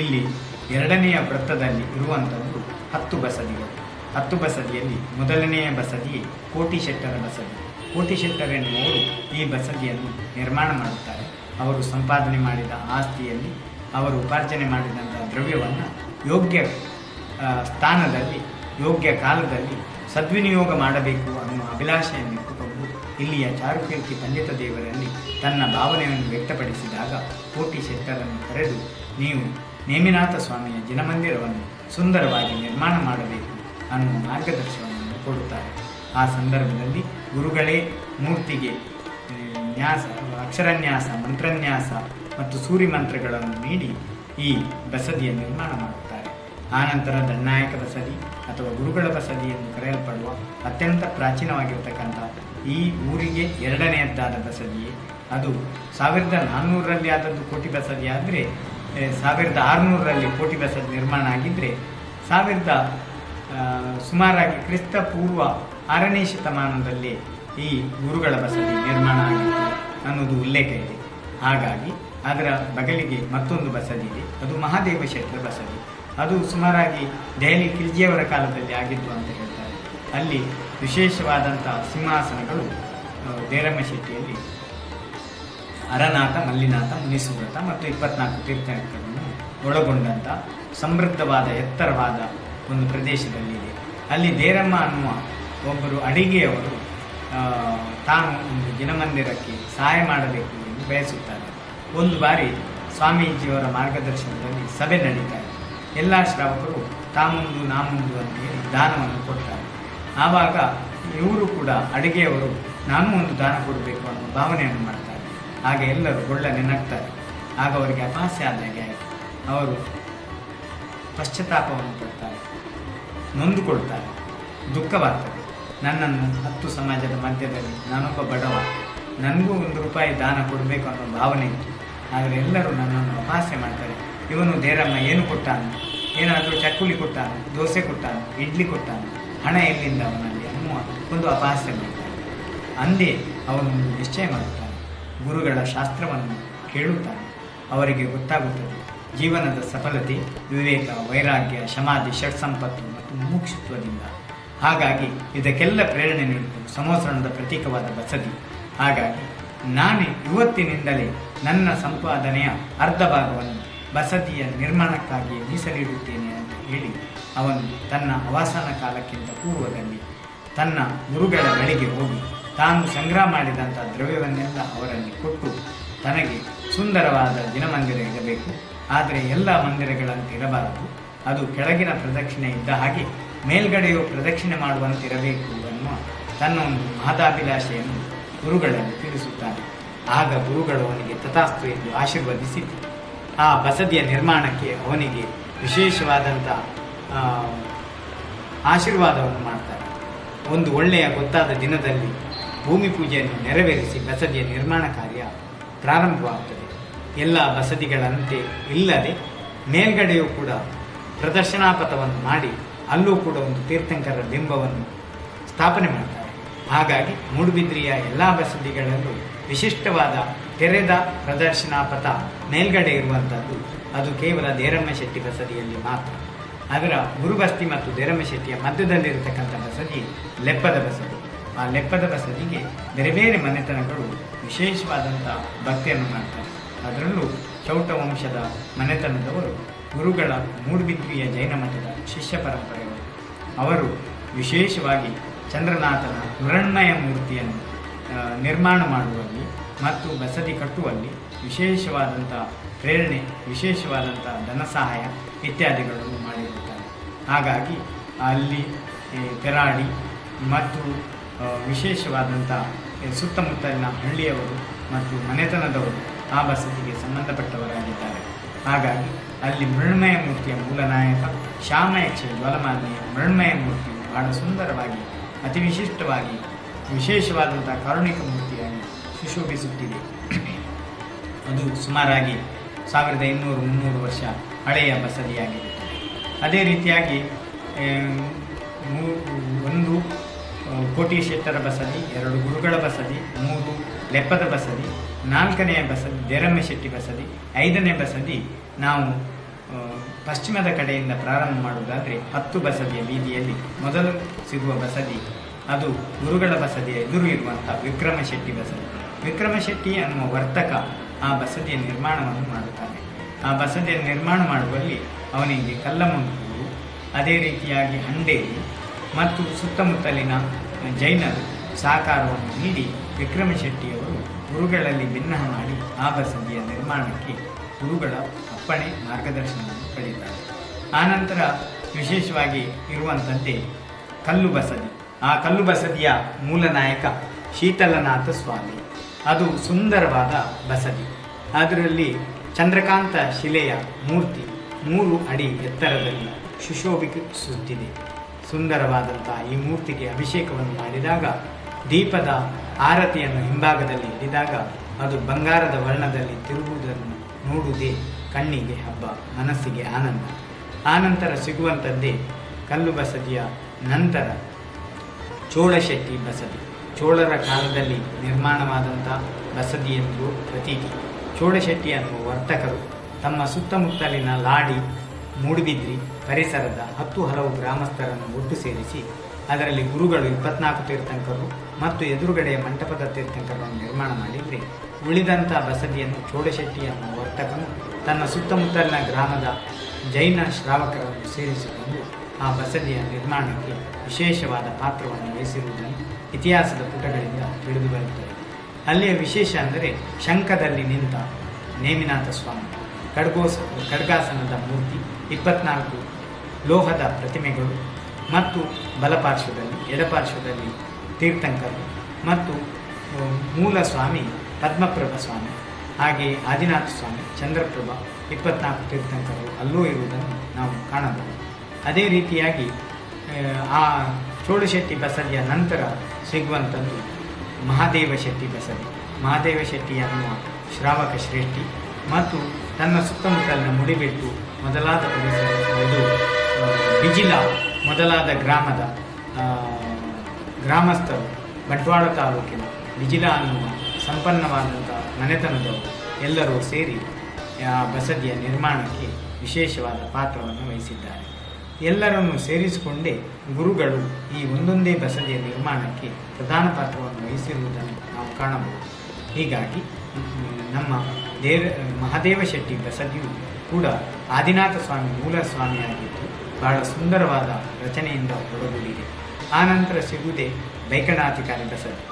ಇಲ್ಲಿ ಎರಡನೆಯ ವೃತ್ತದಲ್ಲಿ ಇರುವಂಥದ್ದು 10 ಬಸದಿಗಳು. 10 ಬಸದಿಯಲ್ಲಿ ಮೊದಲನೆಯ ಬಸದಿ ಕೋಟಿ ಶೆಟ್ಟರ ಬಸದಿ. ಕೋಟಿ ಶೆಟ್ಟರ್ ಎನ್ನುವರು ಈ ಬಸದಿಯನ್ನು ನಿರ್ಮಾಣ ಮಾಡುತ್ತಾರೆ. ಅವರು ಸಂಪಾದನೆ ಮಾಡಿದ ಆಸ್ತಿಯಲ್ಲಿ ಅವರು ಉಪಾರ್ಜನೆ ಮಾಡಿದಂಥ ದ್ರವ್ಯವನ್ನು ಯೋಗ್ಯ ಸ್ಥಾನದಲ್ಲಿ ಯೋಗ್ಯ ಕಾಲದಲ್ಲಿ ಸದ್ವಿನಿಯೋಗ ಮಾಡಬೇಕು ಅನ್ನುವ ಅಭಿಲಾಷೆಯನ್ನು ಇಟ್ಟುಕೊಂಡು ಇಲ್ಲಿಯ ಚಾರುಕೀರ್ತಿ ಪಂಡಿತ ದೇವರಲ್ಲಿ ತನ್ನ ಭಾವನೆಯನ್ನು ವ್ಯಕ್ತಪಡಿಸಿದಾಗ ಕೋಟಿ ಶೆಟ್ಟರನ್ನು ಕರೆದು ನೀವು ನೇಮಿನಾಥ ಸ್ವಾಮಿಯ ಜಿನಮಂದಿರವನ್ನು ಸುಂದರವಾಗಿ ನಿರ್ಮಾಣ ಮಾಡಬೇಕು ಅನ್ನುವ ಮಾರ್ಗದರ್ಶನವನ್ನು ಕೊಡುತ್ತಾರೆ. ಆ ಸಂದರ್ಭದಲ್ಲಿ ಗುರುಗಳೇ ಮೂರ್ತಿಗೆ ನ್ಯಾಸ, ಅಕ್ಷರನ್ಯಾಸ, ಮಂತ್ರನ್ಯಾಸ ಮತ್ತು ಸೂರಿ ಮಂತ್ರಗಳನ್ನು ನೀಡಿ ಈ ಬಸದಿಯ ನಿರ್ಮಾಣ ಮಾಡುತ್ತಾರೆ. ಆನಂತರ ದಂಡನಾಯಕ ಬಸದಿ ಅಥವಾ ಗುರುಗಳ ಬಸದಿ ಎಂದು ಕರೆಯಲ್ಪಡುವ ಅತ್ಯಂತ ಪ್ರಾಚೀನವಾಗಿರತಕ್ಕಂಥ ಈ ಊರಿಗೆ ಎರಡನೆಯದ್ದಾದ ಬಸದಿಯೇ. ಅದು 1400ರಲ್ಲಿ ಆದದ್ದು ಕೋಟಿ ಬಸದಿ ಆದರೆ 1600ರಲ್ಲಿ ಕೋಟಿ ಬಸದಿ ನಿರ್ಮಾಣ ಆಗಿದ್ದರೆ ಸುಮಾರಾಗಿ ಕ್ರಿಸ್ತ ಪೂರ್ವ 6ನೇ ಶತಮಾನದಲ್ಲಿ ಈ ಗುರುಗಳ ಬಸದಿ ನಿರ್ಮಾಣ ಆಗಿತ್ತು ಅನ್ನೋದು ಉಲ್ಲೇಖ ಇದೆ. ಹಾಗಾಗಿ ಅದರ ಬಗಲಿಗೆ ಮತ್ತೊಂದು ಬಸದಿ ಇದೆ, ಅದು ಮಹಾದೇವ ಶೆಟ್ಟರ ಬಸದಿ. ಅದು ಸುಮಾರಾಗಿ ದೆಹಲಿ ಖಿಲ್ಜಿಯವರ ಕಾಲದಲ್ಲಿ ಆಗಿದ್ದು ಅಂತ ಹೇಳ್ತಾರೆ. ಅಲ್ಲಿ ವಿಶೇಷವಾದಂಥ ಸಿಂಹಾಸನಗಳು ದೇರಮ್ಮ ಶೆಟ್ಟಿಯಲ್ಲಿ ಅರನಾಥ, ಮಲ್ಲಿನಾಥ, ಮುನಿಸುವ್ರತ ಮತ್ತು 24 ತೀರ್ಥಂಕರನ್ನು ಒಳಗೊಂಡಂಥ ಸಮೃದ್ಧವಾದ ಎತ್ತರವಾದ ಒಂದು ಪ್ರದೇಶದಲ್ಲಿದೆ. ಅಲ್ಲಿ ದೇರಮ್ಮ ಅನ್ನುವ ಒಬ್ಬರು ಅಡಿಗೆಯವರು ತಾನು ಒಂದು ಜಿನಮಂದಿರಕ್ಕೆ ಸಹಾಯ ಮಾಡಬೇಕು ಎಂದು ಬಯಸುತ್ತಾರೆ. ಒಂದು ಬಾರಿ ಸ್ವಾಮೀಜಿಯವರ ಮಾರ್ಗದರ್ಶನದಲ್ಲಿ ಸಭೆ ನಡೀತಾರೆ. ಎಲ್ಲ ಶ್ರಾವಕರು ತಾಮುಂದು ನಾಮುಂದು ಅಂತ ಹೇಳಿ ದಾನವನ್ನು ಕೊಡ್ತಾರೆ. ಆವಾಗ ಇವರು ಕೂಡ ಅಡಿಗೆಯವರು ನಾನು ಒಂದು ದಾನ ಕೊಡಬೇಕು ಅನ್ನೋ ಭಾವನೆಯನ್ನು ಮಾಡ್ತಾರೆ. ಆಗ ಎಲ್ಲರೂ ಒಳ್ಳೆ ನಗ್ತಾರೆ. ಆಗ ಅವರಿಗೆ ಅಪಹಾಸ್ಯ ಆದಾಗೆ ಆಯಿತು. ಅವರು ಪಶ್ಚಾತ್ತಾಪವನ್ನು ಪಡ್ತಾರೆ, ನೊಂದುಕೊಳ್ತಾರೆ, ದುಃಖವಾಗ್ತದೆ. ನನ್ನನ್ನು 10 ಸಮಾಜದ ಮಧ್ಯದಲ್ಲಿ ನಾನೊಬ್ಬ ಬಡವ, ನನಗೂ ₹1 ದಾನ ಕೊಡಬೇಕು ಅನ್ನೋ ಭಾವನೆ ಇತ್ತು. ಆದರೆ ಎಲ್ಲರೂ ನನ್ನನ್ನು ಅಪಹಾಸ್ಯ ಮಾಡ್ತಾರೆ. ಇವನು ದೇರಮ್ಮ ಏನು ಕೊಟ್ಟಾನು, ಏನಾದರೂ ಚಕ್ಕುಲಿ ಕೊಟ್ಟಾನು, ದೋಸೆ ಕೊಟ್ಟಾನು, ಇಡ್ಲಿ ಕೊಟ್ಟಾನು, ಹಣ ಎಲ್ಲಿಂದ ಅವನಲ್ಲಿ ಅನ್ನುವ ಒಂದು ಅಪಹಾಸ್ಯ ಮಾಡ್ತಾರೆ. ಅಂದೇ ಅವನೊಂದು ನಿಶ್ಚಯ ಮಾಡುತ್ತಾನೆ, ಗುರುಗಳ ಶಾಸ್ತ್ರವನ್ನು ಕೇಳುತ್ತಾನೆ. ಅವರಿಗೆ ಗೊತ್ತಾಗುತ್ತದೆ ಜೀವನದ ಸಫಲತೆ ವಿವೇಕ, ವೈರಾಗ್ಯ, ಸಮಾಧಿ, ಷಟ್ಸಂಪತ್ತು ಮತ್ತು ಮುಮುಕ್ಷುತ್ವದಿಂದ. ಹಾಗಾಗಿ ಇದಕ್ಕೆಲ್ಲ ಪ್ರೇರಣೆ ನೀಡುವುದು ಸಮೋಸರಣದ ಪ್ರತೀಕವಾದ ಬಸದಿ. ಹಾಗಾಗಿ ನಾನು ಇವತ್ತಿನಿಂದಲೇ ನನ್ನ ಸಂಪಾದನೆಯ ಅರ್ಧ ಭಾಗವನ್ನು ಬಸದಿಯ ನಿರ್ಮಾಣಕ್ಕಾಗಿ ಮೀಸಲಿಡುತ್ತೇನೆ ಅಂತ ಹೇಳಿ ಅವನು ತನ್ನ ಅವಸಾನ ಕಾಲಕ್ಕಿಂತ ಪೂರ್ವದಲ್ಲಿ ತನ್ನ ಗುರುಗಳ ಬಳಿಗೆ ಹೋಗಿ ತಾನು ಸಂಗ್ರಹ ಮಾಡಿದಂಥ ದ್ರವ್ಯವನ್ನೆಲ್ಲ ಅವರಲ್ಲಿ ಕೊಟ್ಟು ತನಗೆ ಸುಂದರವಾದ ಜಿನಮಂದಿರ ಇರಬೇಕು, ಆದರೆ ಎಲ್ಲ ಮಂದಿರಗಳಂತೆ ಇರಬಾರದು, ಅದು ಕೆಳಗಿನ ಪ್ರದಕ್ಷಿಣೆ ಇದ್ದ ಹಾಗೆ ಮೇಲ್ಗಡೆಯೂ ಪ್ರದಕ್ಷಿಣೆ ಮಾಡುವಂತಿರಬೇಕು ಅನ್ನುವ ತನ್ನ ಒಂದು ಮಹದಾಭಿಲಾಷೆಯನ್ನು ಗುರುಗಳಲ್ಲಿ ತಿಳಿಸುತ್ತಾನೆ. ಆಗ ಗುರುಗಳು ಅವನಿಗೆ ತಥಾಸ್ತು ಎಂದು ಆಶೀರ್ವದಿಸಿ ಆ ಬಸದಿಯ ನಿರ್ಮಾಣಕ್ಕೆ ಅವನಿಗೆ ವಿಶೇಷವಾದಂಥ ಆಶೀರ್ವಾದವನ್ನು ಮಾಡ್ತಾರೆ. ಒಂದು ಒಳ್ಳೆಯ ಗೊತ್ತಾದ ದಿನದಲ್ಲಿ ಭೂಮಿ ಪೂಜೆಯನ್ನು ನೆರವೇರಿಸಿ ಬಸದಿಯ ನಿರ್ಮಾಣ ಕಾರ್ಯ ಪ್ರಾರಂಭವಾಗುತ್ತದೆ. ಎಲ್ಲ ಬಸದಿಗಳಂತೆ ಇಲ್ಲದೆ ಮೇಲ್ಗಡೆಯೂ ಕೂಡ ಪ್ರದರ್ಶನಾಪಥವನ್ನು ಮಾಡಿ ಅಲ್ಲೂ ಕೂಡ ಒಂದು ತೀರ್ಥಂಕರ ಬಿಂಬವನ್ನು ಸ್ಥಾಪನೆ ಮಾಡ್ತಾರೆ. ಹಾಗಾಗಿ ಮೂಡುಬಿದ್ರಿಯ ಎಲ್ಲ ಬಸದಿಗಳಲ್ಲೂ ವಿಶಿಷ್ಟವಾದ ತೆರೆದ ಪ್ರದರ್ಶನಾಪಥ ಮೇಲ್ಗಡೆ ಇರುವಂಥದ್ದು ಅದು ಕೇವಲ ದೇರಮ್ಮ ಶೆಟ್ಟಿ ಬಸದಿಯಲ್ಲಿ ಮಾತ್ರ. ಅದರ ಗುರುಬಸ್ತಿ ಮತ್ತು ದೇರಮ್ಮ ಶೆಟ್ಟಿಯ ಮಧ್ಯದಲ್ಲಿರತಕ್ಕಂಥ ಬಸದಿ ಲೆಪ್ಪದ ಬಸದಿ. ಆ ಲೆಪ್ಪದ ಬಸದಿಗೆ ಬೇರೆ ಬೇರೆ ಮನೆತನಗಳು ವಿಶೇಷವಾದಂಥ ಭಕ್ತಿಯನ್ನು ಮಾಡ್ತಾರೆ. ಅದರಲ್ಲೂ ಚೌಟ ವಂಶದ ಮನೆತನದವರು ಗುರುಗಳ ಮೂಡುಬಿದ್ರಿಯ ಜೈನ ಮಠದ ಶಿಷ್ಯ ಪರಂಪರೆಗಳು. ಅವರು ವಿಶೇಷವಾಗಿ ಚಂದ್ರನಾಥನ ಮೃಣ್ಮಯ ಮೂರ್ತಿಯನ್ನು ನಿರ್ಮಾಣ ಮಾಡುವಲ್ಲಿ ಮತ್ತು ಬಸದಿ ಕಟ್ಟುವಲ್ಲಿ ವಿಶೇಷವಾದಂಥ ಪ್ರೇರಣೆ, ವಿಶೇಷವಾದಂಥ ಧನ ಸಹಾಯ ಇತ್ಯಾದಿಗಳನ್ನು ಮಾಡಿರುತ್ತಾರೆ. ಹಾಗಾಗಿ ಅಲ್ಲಿ ತೆರಾಡಿ ಮತ್ತು ವಿಶೇಷವಾದಂಥ ಸುತ್ತಮುತ್ತಲಿನ ಹಳ್ಳಿಯವರು ಮತ್ತು ಮನೆತನದವರು ಆ ಬಸದಿಗೆ ಸಂಬಂಧಪಟ್ಟವರಾಗಿದ್ದಾರೆ. ಹಾಗಾಗಿ ಅಲ್ಲಿ ಮೃಣ್ಮಯ ಮೂರ್ತಿಯ ಮೂಲನಾಯಕ ಶ್ಯಾಮಯಕ್ಷ ಜ್ವಾಲಮಾಲಿನಿಯ ಮೃಣ್ಮಯ ಮೂರ್ತಿಯು ಬಹಳ ಸುಂದರವಾಗಿ ಅತಿ ವಿಶಿಷ್ಟವಾಗಿ ವಿಶೇಷವಾದಂಥ ಕಾರುಣಿಕ ಮೂರ್ತಿಯಾಗಿ ಸುಶೋಭಿಸುತ್ತಿದೆ. ಅದು ಸುಮಾರಾಗಿ 1200-300 ವರ್ಷ ಹಳೆಯ ಬಸದಿಯಾಗಿರುತ್ತದೆ. ಅದೇ ರೀತಿಯಾಗಿ 1 ಕೋಟಿ ಶೆಟ್ಟರ ಬಸದಿ, 2 ಗುರುಗಳ ಬಸದಿ, 3 ಲೆಪ್ಪದ ಬಸದಿ, 4ನೆಯ ಬಸದಿ ದೇರಮ್ಮ ಶೆಟ್ಟಿ ಬಸದಿ, 5ನೇ ಬಸದಿ ನಾವು ಪಶ್ಚಿಮದ ಕಡೆಯಿಂದ ಪ್ರಾರಂಭ ಮಾಡುವುದಾದರೆ 10 ಬಸದಿಯ ಬೀದಿಯಲ್ಲಿ ಮೊದಲು ಸಿಗುವ ಬಸದಿ ಅದು ಗುರುಗಳ ಬಸದಿಯ ಎದುರು ಇರುವಂಥ ವಿಕ್ರಮಶೆಟ್ಟಿ ಬಸದಿ. ವಿಕ್ರಮಶೆಟ್ಟಿ ಅನ್ನುವ ವರ್ತಕ ಆ ಬಸದಿಯ ನಿರ್ಮಾಣವನ್ನು ಮಾಡುತ್ತಾನೆ. ಆ ಬಸದಿಯ ನಿರ್ಮಾಣ ಮಾಡುವಲ್ಲಿ ಅವನಿಗೆ ಕಲ್ಲಮಂಗೂರು, ಅದೇ ರೀತಿಯಾಗಿ ಹಂಡೇರಿ ಮತ್ತು ಸುತ್ತಮುತ್ತಲಿನ ಜೈನರು ಸಹಕಾರವನ್ನು ನೀಡಿ ವಿಕ್ರಮಶೆಟ್ಟಿಯವರು ಗುರುಗಳಲ್ಲಿ ಭಿನ್ನಹ ಮಾಡಿ ಆ ಬಸದಿಯ ನಿರ್ಮಾಣಕ್ಕೆ ಗುರುಗಳ ಅಪ್ಪಣೆ ಮಾರ್ಗದರ್ಶನವನ್ನು ಪಡೆದಿದ್ದಾರೆ. ಆನಂತರ ವಿಶೇಷವಾಗಿ ಇರುವಂಥದ್ದೇ ಕಲ್ಲು ಬಸದಿ. ಆ ಕಲ್ಲು ಬಸದಿಯ ಮೂಲ ನಾಯಕ ಶೀತಲನಾಥ ಸ್ವಾಮಿ. ಅದು ಸುಂದರವಾದ ಬಸದಿ. ಅದರಲ್ಲಿ ಚಂದ್ರಕಾಂತ ಶಿಲೆಯ ಮೂರ್ತಿ 3 ಅಡಿ ಎತ್ತರದಲ್ಲಿ ಸುಶೋಭಿಸುತ್ತಿದೆ. ಸುಂದರವಾದಂತಹ ಈ ಮೂರ್ತಿಗೆ ಅಭಿಷೇಕವನ್ನು ಮಾಡಿದಾಗ ದೀಪದ ಆರತಿಯನ್ನು ಹಿಂಭಾಗದಲ್ಲಿ ಹಿಡಿದಾಗ ಅದು ಬಂಗಾರದ ವರ್ಣದಲ್ಲಿ ತಿರುಗುವುದನ್ನು ನೋಡುವುದೇ ಕಣ್ಣಿಗೆ ಹಬ್ಬ, ಮನಸ್ಸಿಗೆ ಆನಂದ. ಆನಂತರ ಸಿಗುವಂಥದ್ದೇ ಕಲ್ಲು ಬಸದಿಯ ನಂತರ ಚೋಳಶೆಟ್ಟಿ ಬಸದಿ. ಚೋಳರ ಕಾಲದಲ್ಲಿ ನಿರ್ಮಾಣವಾದಂಥ ಬಸದಿ ಎಂದು ಪ್ರತೀತಿ. ಚೋಳಶೆಟ್ಟಿ ಅನ್ನುವ ವರ್ತಕರು ತಮ್ಮ ಸುತ್ತಮುತ್ತಲಿನ ಲಾಡಿ, ಮೂಡುಬಿದ್ರಿ ಪರಿಸರದ 10 ಹಲವು ಗ್ರಾಮಸ್ಥರನ್ನು ಒಟ್ಟು ಸೇರಿಸಿ ಅದರಲ್ಲಿ ಗುರುಗಳು 24 ತೀರ್ಥಂಕರು ಮತ್ತು ಎದುರುಗಡೆಯ ಮಂಟಪದ ತೀರ್ಥಂಕರನ್ನು ನಿರ್ಮಾಣ ಮಾಡಿದರೆ, ಉಳಿದಂಥ ಬಸದಿಯನ್ನು ಚೋಳಶೆಟ್ಟಿ ಅನ್ನುವ ವರ್ತಕನು ತನ್ನ ಸುತ್ತಮುತ್ತಲಿನ ಗ್ರಾಮದ ಜೈನ ಶ್ರಾವಕರನ್ನು ಸೇರಿಸಿಕೊಂಡು ಆ ಬಸದಿಯ ನಿರ್ಮಾಣಕ್ಕೆ ವಿಶೇಷವಾದ ಪಾತ್ರವನ್ನು ವಹಿಸಿರುವುದನ್ನು ಇತಿಹಾಸದ ಪುಟಗಳಿಂದ ತಿಳಿದು ಬರುತ್ತದೆ. ಅಲ್ಲಿಯ ವಿಶೇಷ ಅಂದರೆ ಶಂಖದಲ್ಲಿ ನಿಂತ ನೇಮಿನಾಥ ಸ್ವಾಮಿ, ಖಡ್ಗಾಸನದ ಮೂರ್ತಿ, 24 ಲೋಹದ ಪ್ರತಿಮೆಗಳು ಮತ್ತು ಬಲಪಾರ್ಶ್ವದಲ್ಲಿ ಎಡಪಾರ್ಶ್ವದಲ್ಲಿ ತೀರ್ಥಂಕರು ಮತ್ತು ಮೂಲ ಸ್ವಾಮಿ ಪದ್ಮಪ್ರಭ ಸ್ವಾಮಿ, ಹಾಗೆ ಆದಿನಾಥ ಸ್ವಾಮಿ, ಚಂದ್ರಪ್ರಭ 24 ತೀರ್ಥಂಕರು ಅಲ್ಲೂ ಇರುವುದನ್ನು ನಾವು ಕಾಣಬಹುದು. ಅದೇ ರೀತಿಯಾಗಿ ಆ ಚೋಳಶೆಟ್ಟಿ ಬಸದಿಯ ನಂತರ ಸಿಗುವಂಥದ್ದು ಮಹಾದೇವ ಶೆಟ್ಟಿ ಬಸದಿ. ಮಹಾದೇವ ಶೆಟ್ಟಿ ಅನ್ನುವ ಶ್ರಾವಕ ಶ್ರೇಷ್ಠಿ ಮತ್ತು ತನ್ನ ಸುತ್ತಮುತ್ತಲಿನ ಮುಡಿಬೆಟ್ಟು ಮೊದಲಾದ ಪರಿಸರ, ಇದು ಬಿಜಿಲ ಮೊದಲಾದ ಗ್ರಾಮದ ಗ್ರಾಮಸ್ಥರು, ಬಂಟ್ವಾಳ ತಾಲೂಕಿನ ಬಿಜಿಲ ಅನ್ನುವ ಸಂಪನ್ನವಾದಂಥ ಮನೆತನದವರು ಎಲ್ಲರೂ ಸೇರಿ ಆ ಬಸದಿಯ ನಿರ್ಮಾಣಕ್ಕೆ ವಿಶೇಷವಾದ ಪಾತ್ರವನ್ನು ವಹಿಸಿದ್ದಾರೆ. ಎಲ್ಲರನ್ನು ಸೇರಿಸಿಕೊಂಡೇ ಗುರುಗಳು ಈ ಒಂದೊಂದೇ ಬಸದಿಯ ನಿರ್ಮಾಣಕ್ಕೆ ಪ್ರಧಾನ ಪಾತ್ರವನ್ನು ವಹಿಸಿರುವುದನ್ನು ನಾವು ಕಾಣಬಹುದು. ಹೀಗಾಗಿ ನಮ್ಮ ಮಹಾದೇವ ಶೆಟ್ಟಿ ಬಸದಿಯು ಕೂಡ ಆದಿನಾಥ ಸ್ವಾಮಿ ಮೂಲ ಸ್ವಾಮಿಯಾಗಿದ್ದು ಬಹಳ ಸುಂದರವಾದ ರಚನೆಯಿಂದ ಒಳಗೂಡಿದೆ. ಆನಂತರ ಸಿಗುವುದೇ ಬೈಕನಾಥಿಕಾರಿ ಬಸದಿ.